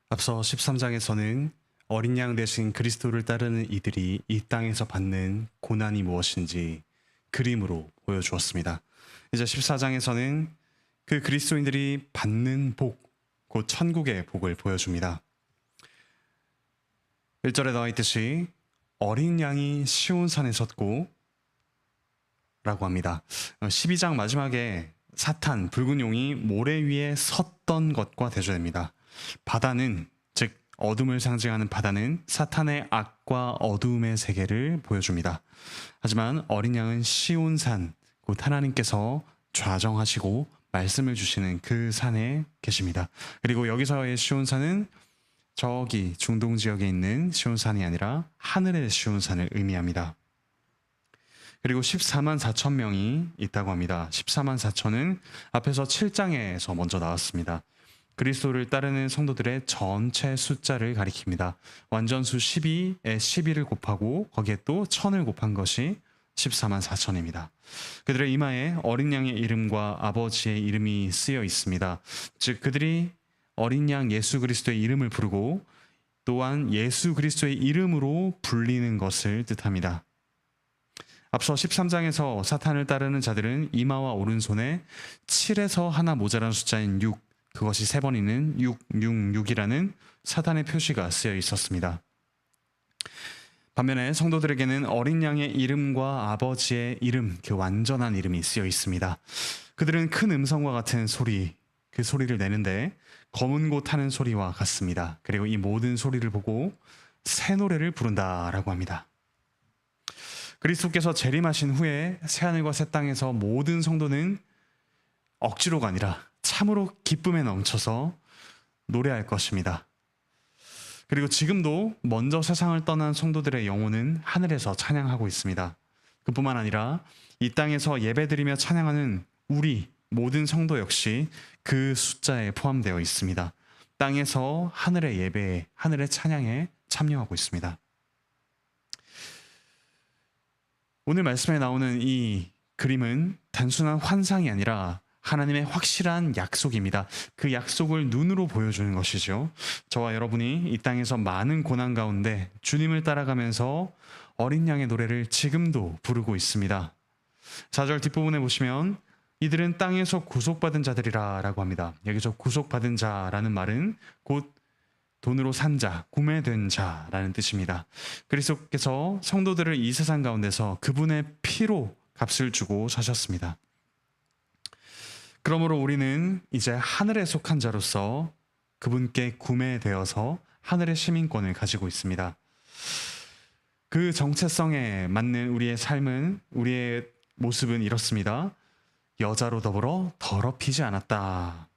앞서 13장에서는 어린 양 대신 그리스도를 따르는 이들이 이 땅에서 받는 고난이 무엇인지 그림으로 보여주었습니다. 이제 14장에서는 그 그리스도인들이 받는 복, 곧 천국의 복을 보여줍니다. 1절에 나와 있듯이 어린 양이 시온산에 섰고 라고 합니다. 12장 마지막에 사탄, 붉은 용이 모래 위에 섰던 것과 대조됩니다. 바다는, 즉 어둠을 상징하는 바다는 사탄의 악과 어두움의 세계를 보여줍니다. 하지만 어린 양은 시온산, 곧 하나님께서 좌정하시고 말씀을 주시는 그 산에 계십니다. 그리고 여기서의 시온산은 저기 중동 지역에 있는 시온산이 아니라 하늘의 시온산을 의미합니다. 그리고 14만 4천 명이 있다고 합니다. 14만 4천은 앞에서 7장에서 먼저 나왔습니다. 그리스도를 따르는 성도들의 전체 숫자를 가리킵니다. 완전수 12에 12를 곱하고 거기에 또 1000을 곱한 것이 14만 4천입니다. 그들의 이마에 어린 양의 이름과 아버지의 이름이 쓰여 있습니다. 즉 그들이 어린 양 예수 그리스도의 이름을 부르고 또한 예수 그리스도의 이름으로 불리는 것을 뜻합니다. 앞서 13장에서 사탄을 따르는 자들은 이마와 오른손에 7에서 하나 모자란 숫자인 6, 그것이 3번이는 666이라는 사탄의 표시가 쓰여 있었습니다. 반면에 성도들에게는 어린 양의 이름과 아버지의 이름, 그 완전한 이름이 쓰여 있습니다. 그들은 큰 음성과 같은 소리, 그 소리를 내는데 검은 고 타는 소리와 같습니다. 그리고 이 모든 소리를 보고 새 노래를 부른다라고 합니다. 그리스도께서 재림하신 후에 새하늘과 새 땅에서 모든 성도는 억지로가 아니라 참으로 기쁨에 넘쳐서 노래할 것입니다. 그리고 지금도 먼저 세상을 떠난 성도들의 영혼은 하늘에서 찬양하고 있습니다. 그뿐만 아니라 이 땅에서 예배드리며 찬양하는 우리 모든 성도 역시 그 숫자에 포함되어 있습니다. 땅에서 하늘의 예배에, 하늘의 찬양에 참여하고 있습니다. 오늘 말씀에 나오는 이 그림은 단순한 환상이 아니라 하나님의 확실한 약속입니다. 그 약속을 눈으로 보여주는 것이죠. 저와 여러분이 이 땅에서 많은 고난 가운데 주님을 따라가면서 어린 양의 노래를 지금도 부르고 있습니다. 4절 뒷부분에 보시면 이들은 땅에서 구속받은 자들이라 라고 합니다. 여기서 구속받은 자라는 말은 곧 돈으로 산 자, 구매된 자라는 뜻입니다. 그리스도께서 성도들을 이 세상 가운데서 그분의 피로 값을 주고 사셨습니다. 그러므로 우리는 이제 하늘에 속한 자로서 그분께 구매되어서 하늘의 시민권을 가지고 있습니다. 그 정체성에 맞는 우리의 삶은, 우리의 모습은 이렇습니다. 여자로 더불어 더럽히지 않았다.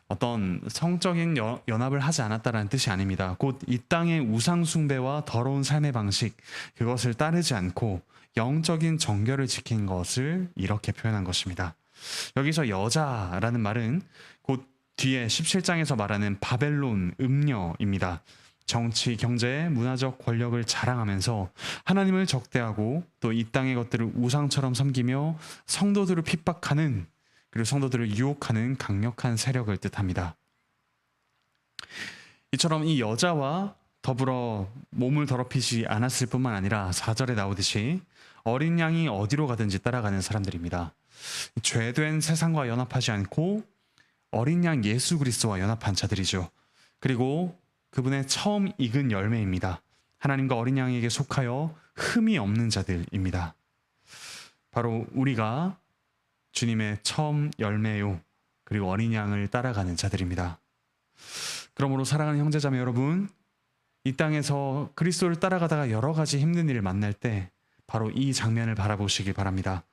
어떤 성적인 연합을 하지 않았다라는 뜻이 아닙니다. 곧 이 땅의 우상 숭배와 더러운 삶의 방식, 그것을 따르지 않고 영적인 정결을 지킨 것을 이렇게 표현한 것입니다. 여기서 여자라는 말은 곧 뒤에 17장에서 말하는 바벨론 음녀입니다. 정치, 경제, 문화적 권력을 자랑하면서 하나님을 적대하고 또 이 땅의 것들을 우상처럼 섬기며 성도들을 핍박하는, 그리고 성도들을 유혹하는 강력한 세력을 뜻합니다. 이처럼 이 여자와 더불어 몸을 더럽히지 않았을 뿐만 아니라 4절에 나오듯이 어린 양이 어디로 가든지 따라가는 사람들입니다. 죄된 세상과 연합하지 않고 어린 양 예수 그리스도와 연합한 자들이죠. 그리고 그분의 처음 익은 열매입니다. 하나님과 어린 양에게 속하여 흠이 없는 자들입니다. 바로 우리가 주님의 처음 열매요, 그리고 어린 양을 따라가는 자들입니다. 그러므로 사랑하는 형제자매 여러분, 이 땅에서 그리스도를 따라가다가 여러 가지 힘든 일을 만날 때 바로 이 장면을 바라보시기 바랍니다.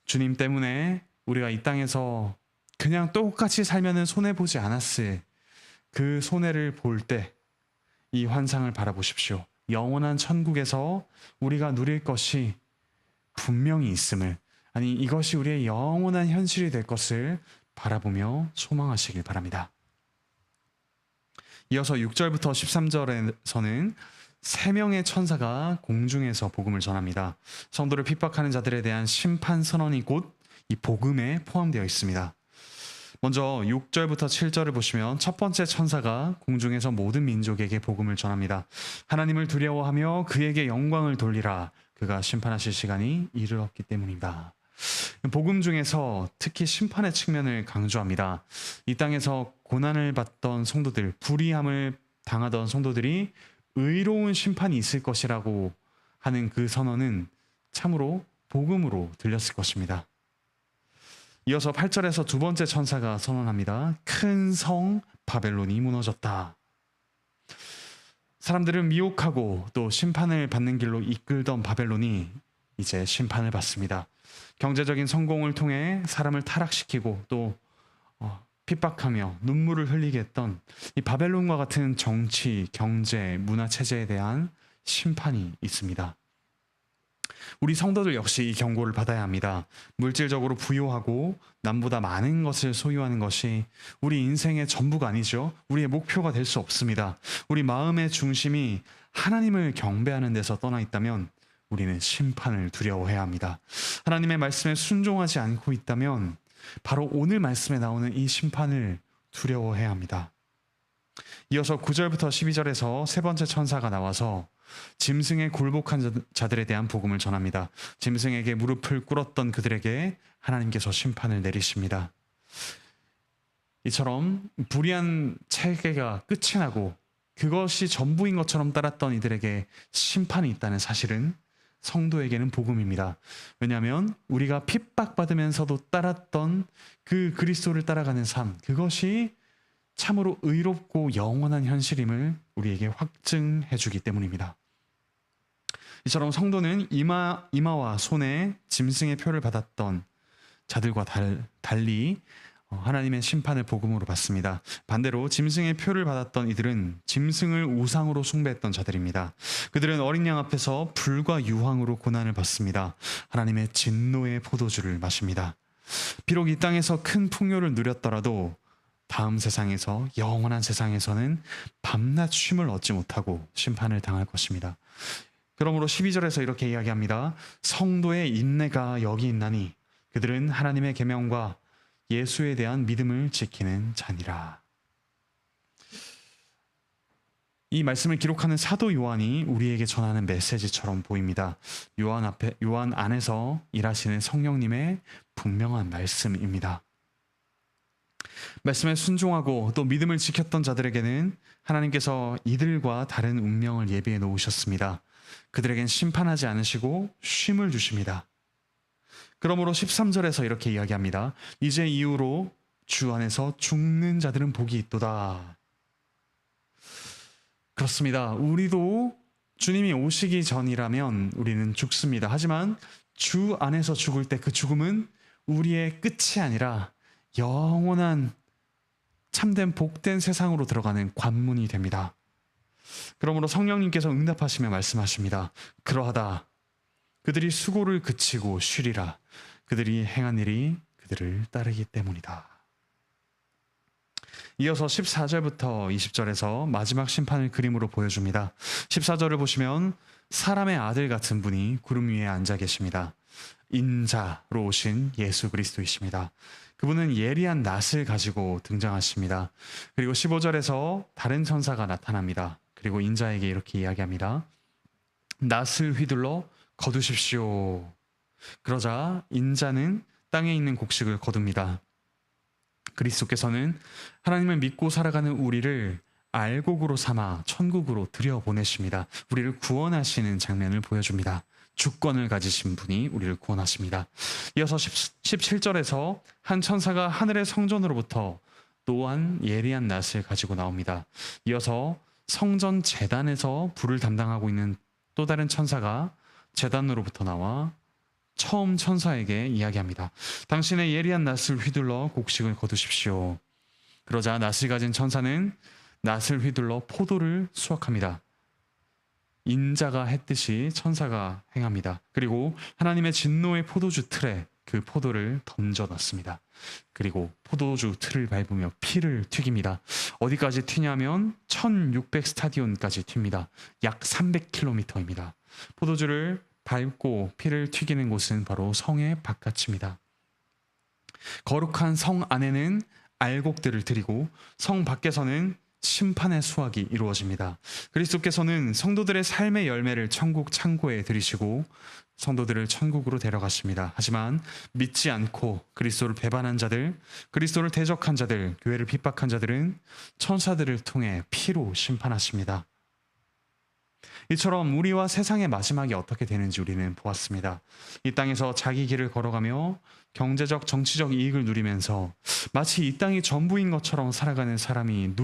주님 때문에 우리가 이 땅에서 그냥 똑같이 살면은 손해보지 않았을 그 손해를 볼 때 이 환상을 바라보십시오. 영원한 천국에서 우리가 누릴 것이 분명히 있음을, 아니 이것이 우리의 영원한 현실이 될 것을 바라보며 소망하시길 바랍니다. 이어서 6절부터 13절에서는 3명의 천사가 공중에서 복음을 전합니다. 성도를 핍박하는 자들에 대한 심판 선언이 곧 이 복음에 포함되어 있습니다. 먼저 6절부터 7절을 보시면 첫 번째 천사가 공중에서 모든 민족에게 복음을 전합니다. 하나님을 두려워하며 그에게 영광을 돌리라. 그가 심판하실 시간이 이르렀기 때문이다. 복음 중에서 특히 심판의 측면을 강조합니다. 이 땅에서 고난을 받던 성도들, 불의함을 당하던 성도들이 의로운 심판이 있을 것이라고 하는 그 선언은 참으로 복음으로 들렸을 것입니다. 이어서 8절에서 두 번째 천사가 선언합니다. 큰 성 바벨론이 무너졌다. 사람들을 미혹하고 또 심판을 받는 길로 이끌던 바벨론이 이제 심판을 받습니다. 경제적인 성공을 통해 사람을 타락시키고 또 핍박하며 눈물을 흘리게 했던 이 바벨론과 같은 정치, 경제, 문화 체제에 대한 심판이 있습니다. 우리 성도들 역시 이 경고를 받아야 합니다. 물질적으로 부유하고 남보다 많은 것을 소유하는 것이 우리 인생의 전부가 아니죠. 우리의 목표가 될 수 없습니다. 우리 마음의 중심이 하나님을 경배하는 데서 떠나 있다면 우리는 심판을 두려워해야 합니다. 하나님의 말씀에 순종하지 않고 있다면 바로 오늘 말씀에 나오는 이 심판을 두려워해야 합니다. 이어서 9절부터 12절에서 세 번째 천사가 나와서 짐승에 굴복한 자들에 대한 복음을 전합니다. 짐승에게 무릎을 꿇었던 그들에게 하나님께서 심판을 내리십니다. 이처럼 불의한 체계가 끝이 나고 그것이 전부인 것처럼 따랐던 이들에게 심판이 있다는 사실은 성도에게는 복음입니다. 왜냐하면 우리가 핍박받으면서도 따랐던 그 그리스도를 따라가는 삶, 그것이 참으로 의롭고 영원한 현실임을 우리에게 확증해 주기 때문입니다. 이처럼 성도는 이마와 손에 짐승의 표를 받았던 자들과 달리 하나님의 심판을 복음으로 받습니다. 반대로 짐승의 표를 받았던 이들은 짐승을 우상으로 숭배했던 자들입니다. 그들은 어린 양 앞에서 불과 유황으로 고난을 받습니다. 하나님의 진노의 포도주를 마십니다. 비록 이 땅에서 큰 풍요를 누렸더라도 다음 세상에서, 영원한 세상에서는 밤낮 쉼을 얻지 못하고 심판을 당할 것입니다. 그러므로 12절에서 이렇게 이야기합니다. 성도의 인내가 여기 있나니 그들은 하나님의 계명과 예수에 대한 믿음을 지키는 자니라. 이 말씀을 기록하는 사도 요한이 우리에게 전하는 메시지처럼 보입니다. 요한 안에서 일하시는 성령님의 분명한 말씀입니다. 말씀에 순종하고 또 믿음을 지켰던 자들에게는 하나님께서 이들과 다른 운명을 예비해 놓으셨습니다. 그들에겐 심판하지 않으시고 쉼을 주십니다. 그러므로 13절에서 이렇게 이야기합니다. 이제 이후로 주 안에서 죽는 자들은 복이 있도다. 그렇습니다. 우리도 주님이 오시기 전이라면 우리는 죽습니다. 하지만 주 안에서 죽을 때 그 죽음은 우리의 끝이 아니라 영원한 참된 복된 세상으로 들어가는 관문이 됩니다. 그러므로 성령님께서 응답하시며 말씀하십니다. 그러하다. 그들이 수고를 그치고 쉬리라. 그들이 행한 일이 그들을 따르기 때문이다. 이어서 14절부터 20절에서 마지막 심판을 그림으로 보여줍니다. 14절을 보시면 사람의 아들 같은 분이 구름 위에 앉아 계십니다. 인자로 오신 예수 그리스도이십니다. 그분은 예리한 낫을 가지고 등장하십니다. 그리고 15절에서 다른 천사가 나타납니다. 그리고 인자에게 이렇게 이야기합니다. 낫을 휘둘러 거두십시오. 그러자 인자는 땅에 있는 곡식을 거둡니다. 그리스도께서는 하나님을 믿고 살아가는 우리를 알곡으로 삼아 천국으로 들여보내십니다. 우리를 구원하시는 장면을 보여줍니다. 주권을 가지신 분이 우리를 구원하십니다. 이어서 17절에서 한 천사가 하늘의 성전으로부터 또한 예리한 낫을 가지고 나옵니다. 이어서 성전 제단에서 불을 담당하고 있는 또 다른 천사가 제단으로부터 나와 처음 천사에게 이야기합니다. 당신의 예리한 낫을 휘둘러 곡식을 거두십시오. 그러자 낫을 가진 천사는 낫을 휘둘러 포도를 수확합니다. 인자가 했듯이 천사가 행합니다. 그리고 하나님의 진노의 포도주 틀에 그 포도를 던져 넣습니다. 그리고 포도주 틀을 밟으며 피를 튀깁니다. 어디까지 튀냐면 1600 스타디온까지 튑니다. 약 300km입니다. 포도주를 밟고 피를 튀기는 곳은 바로 성의 바깥입니다. 거룩한 성 안에는 알곡들을 드리고 성 밖에서는 심판의 수확이 이루어집니다. 그리스도께서는 성도들의 삶의 열매를 천국 창고에 들이시고 성도들을 천국으로 데려가십니다. 하지만 믿지 않고 그리스도를 배반한 자들, 그리스도를 대적한 자들, 교회를 핍박한 자들은 천사들을 통해 피로 심판하십니다. 이처럼 우리와 세상의 마지막이 어떻게 되는지 우리는 보았습니다. 이 땅에서 자기 길을 걸어가며 경제적, 정치적 이익을 누리면서 마치 이 땅이 전부인 것처럼 살아가는 사람이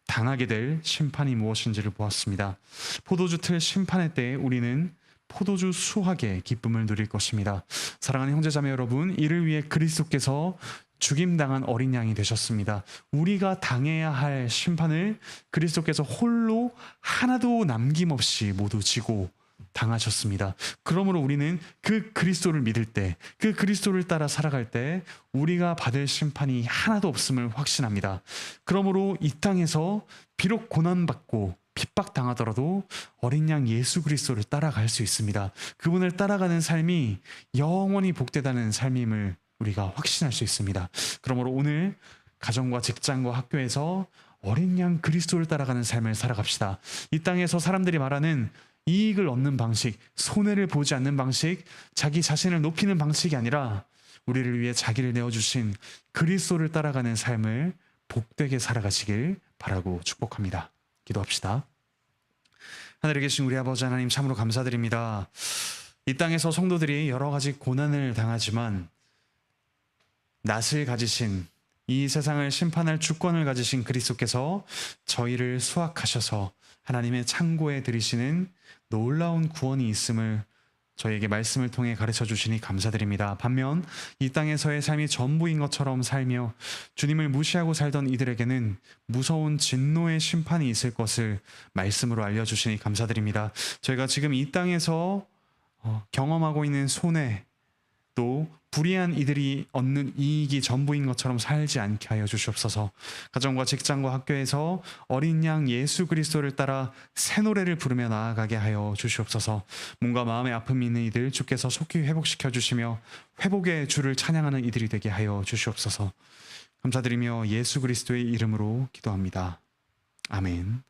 당하게 될 심판이 무엇인지를 보았습니다. 포도주 틀 심판의 때에 우리는 포도주 수확의 기쁨을 누릴 것입니다. 사랑하는 형제자매 여러분, 이를 위해 그리스도께서 죽임당한 어린 양이 되셨습니다. 우리가 당해야 할 심판을 그리스도께서 홀로 하나도 남김없이 모두 지고 당하셨습니다. 그러므로 우리는 그 그리스도를 믿을 때, 그 그리스도를 따라 살아갈 때 우리가 받을 심판이 하나도 없음을 확신합니다. 그러므로 이 땅에서 비록 고난받고 핍박당하더라도 어린 양 예수 그리스도를 따라갈 수 있습니다. 그분을 따라가는 삶이 영원히 복되다는 삶임을 우리가 확신할 수 있습니다. 그러므로 오늘 가정과 직장과 학교에서 어린 양 그리스도를 따라가는 삶을 살아갑시다. 이 땅에서 사람들이 말하는 이익을 얻는 방식, 손해를 보지 않는 방식, 자기 자신을 높이는 방식이 아니라 우리를 위해 자기를 내어주신 그리스도를 따라가는 삶을 복되게 살아가시길 바라고 축복합니다. 기도합시다. 하늘에 계신 우리 아버지 하나님, 참으로 감사드립니다. 이 땅에서 성도들이 여러 가지 고난을 당하지만 낯을 가지신, 이 세상을 심판할 주권을 가지신 그리스도께서 저희를 수확하셔서 하나님의 창고에 들이시는 놀라운 구원이 있음을 저희에게 말씀을 통해 가르쳐 주시니 감사드립니다. 반면 이 땅에서의 삶이 전부인 것처럼 살며 주님을 무시하고 살던 이들에게는 무서운 진노의 심판이 있을 것을 말씀으로 알려주시니 감사드립니다. 저희가 지금 이 땅에서 경험하고 있는 손해, 또 불의한 이들이 얻는 이익이 전부인 것처럼 살지 않게 하여 주시옵소서. 가정과 직장과 학교에서 어린 양 예수 그리스도를 따라 새 노래를 부르며 나아가게 하여 주시옵소서. 몸과 마음의 아픔이 있는 이들 주께서 속히 회복시켜 주시며 회복의 주를 찬양하는 이들이 되게 하여 주시옵소서. 감사드리며 예수 그리스도의 이름으로 기도합니다. 아멘.